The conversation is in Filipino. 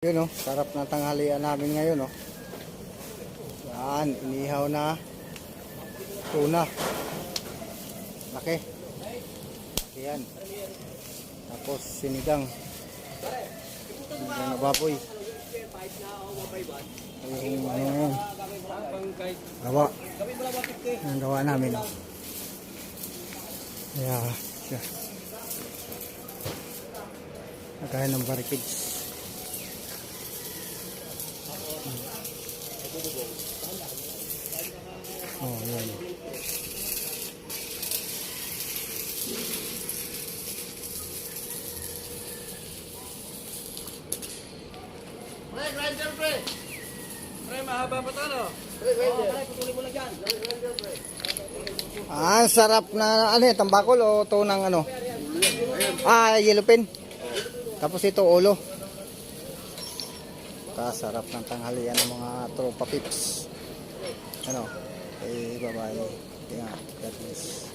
Yun oh, sarap ng tanghalian namin ngayon oh. Yan, inihaw na tuna. Laki. Laki yan. Tapos sinigang. Sinigang na baboy. Yung gawa. Ang gawa namin oh. Yeah, siya. Nagkaya ng barricades. Oh, yan. Pre, grinder, pre. Pre, mahaba pa to, no? Pre, grinder. Putulin mo lang dyan. Grinder, pre. Ah, sarap na ano eh, tambakol o tunang ano? Ah, yellow pin. Tapos ito ulo. Kasarap ng tanghalian ng mga tropa pips. Ano? Eh, babae. Kaya, God bless.